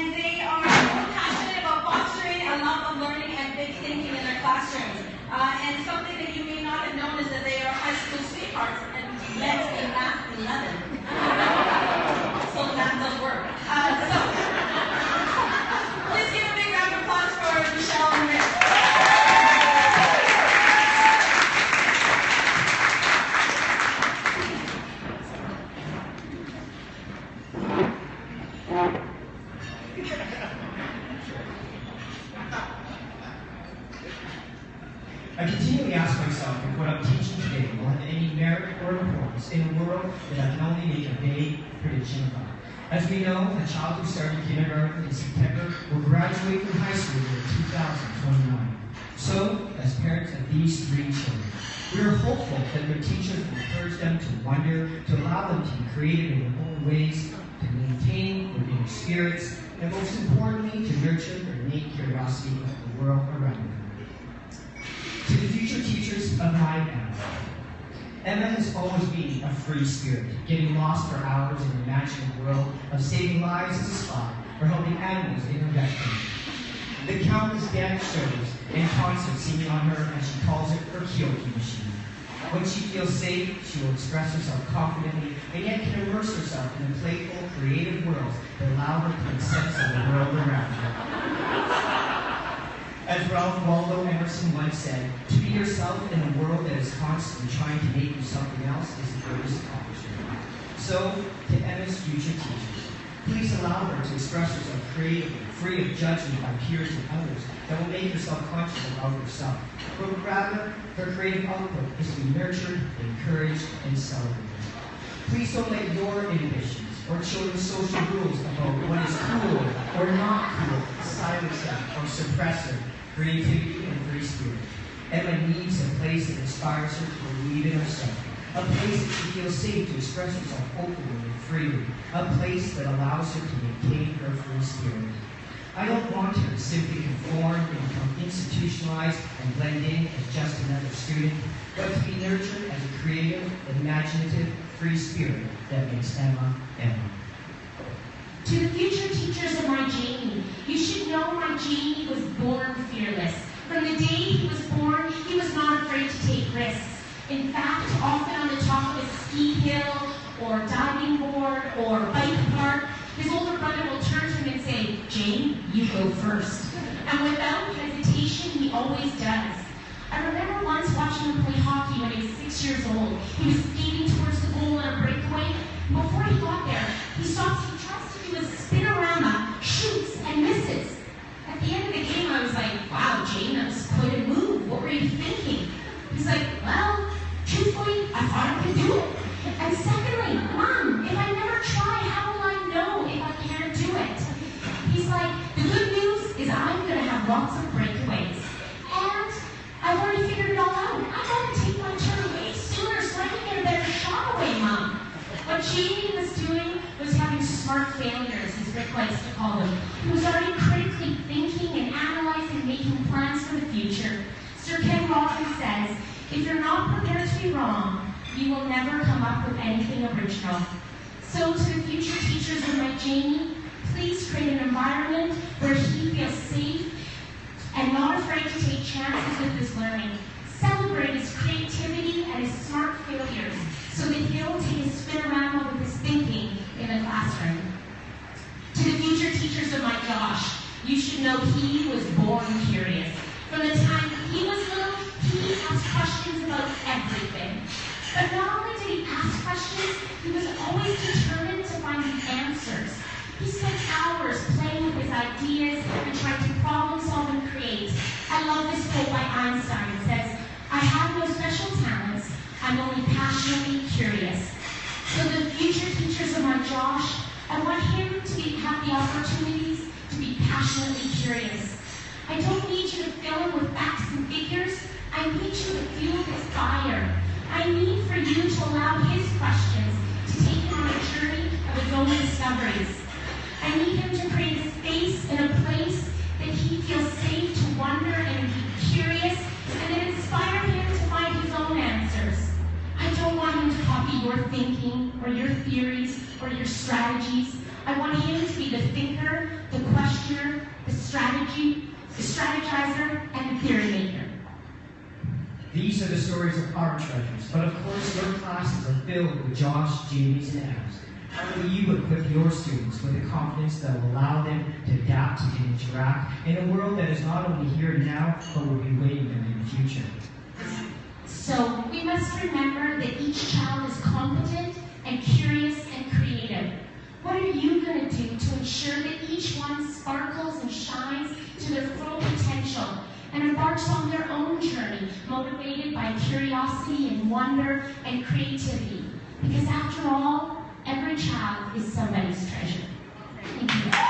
and they are passionate about fostering a love of learning and big thinking in their classrooms. And something that you may not have known is that they are high school sweethearts and met in math 11. So math does work. Please give a big round of applause for Michelle and Rick. I continually ask myself if what I'm teaching today will have any merit or importance in a world that I can only make a vague prediction about. As we know, a child who started kindergarten in September will graduate from high school in 2029. So, as parents of these 3 children, we are hopeful that their teachers will encourage them to wonder, to allow them to be creative in their own ways, to maintain their inner spirits, and most importantly, to nurture their innate curiosity of the world around them. To the future teachers of my Emma, Emma has always been a free spirit, getting lost for hours in an imagined world of saving lives as a spy or helping animals in her vet clinic. The countless dance shows and concerts seen on her, as she calls it, her Kyoki machine. When she feels safe, she will express herself confidently and yet can immerse herself in a playful, creative world that allow her to make sense of the world around her. As Ralph Waldo Emerson once said, to be yourself in a world that is constantly trying to make you something else is the greatest accomplishment. So, to Emma's future teachers, please allow her to express herself creatively, free of judgment by peers and others that will make her self-conscious about herself. But rather, her creative output is to be nurtured, encouraged, and celebrated. Please don't let your inhibitions or children's social rules about what is cool or not cool silence them or suppress her creativity and free spirit. Emma needs a place that inspires her to believe in herself, a place that she feels safe to express herself openly and freely, a place that allows her to maintain her free spirit. I don't want her to simply conform and become institutionalized and blend in as just another student, but to be nurtured as a creative, imaginative, free spirit that makes Emma, Emma. To the future teachers of my Jamie, you should know my Jamie was born fearless. From the day he was born, he was not afraid to take risks. In fact, often on the top of a ski hill, or diving board, or bike park, his older brother will turn to him and say, "Jane, you go first." And without hesitation, he always does. I remember once watching him play hockey when he was 6 years old. He was skating towards the goal in a breakaway. Before he got there, he stops, he tries to do a spinorama, shoots, and misses. At the end of the game, I was like, "Wow, Jane, that was quite a move. What were you thinking?" He's like, "Well, truthfully, I thought I could do it. And secondly, Mom, if I never try, how will I know if I can't do it?" He's like, "The good news is I'm going to have lots of breakaways. And I've already figured it all out. I got to take my turn way sooner so I can get a better shot away, Mom." What Jamie was doing was having smart failures, as Rick likes to call them. He was already critically thinking and analyzing, making plans for the future. Sir Ken Robin says, "If you're not prepared to be wrong, you will never come up with anything original." So to the future teachers of my Jamie, please create an environment where he feels safe and not afraid to take chances with his learning. Celebrate his creativity and his smart failures so that he'll take his spinorama with his thinking in the classroom. To the future teachers of my Josh, you should know he was born curious. From the time he was little, he asked questions about everything. But not only did he ask questions, he was always determined to find the answers. He spent hours playing with his ideas and trying to problem solve and create. I love this quote by Einstein. It says, "I have no special talents, I'm only passionately curious." So the future teachers of my Josh, I want him to have the opportunities to be passionately curious. I don't need you to fill him with facts and figures. I need you to fuel his fire. I need for you to allow his questions to take him on a journey of his own discoveries. I need him to create a space and a place that he feels safe to wonder and be curious, and that inspire him to find his own answers. I don't want him to copy your thinking or your theories or your strategies. I want him to be the thinker, the questioner, strategizer, and the theory maker. These are the stories of our treasures, but of course your classes are filled with Josh, Jamie's, and Adams. How will you equip your students with the confidence that will allow them to adapt and interact in a world that is not only here now, but will be waiting them in the future? So we must remember that each child is competent and curious and creative. What are you going to do to ensure that each one sparkles and shines to their full potential and embarks on their own journey, motivated by curiosity and wonder and creativity? Because after all, every child is somebody's treasure. Thank you.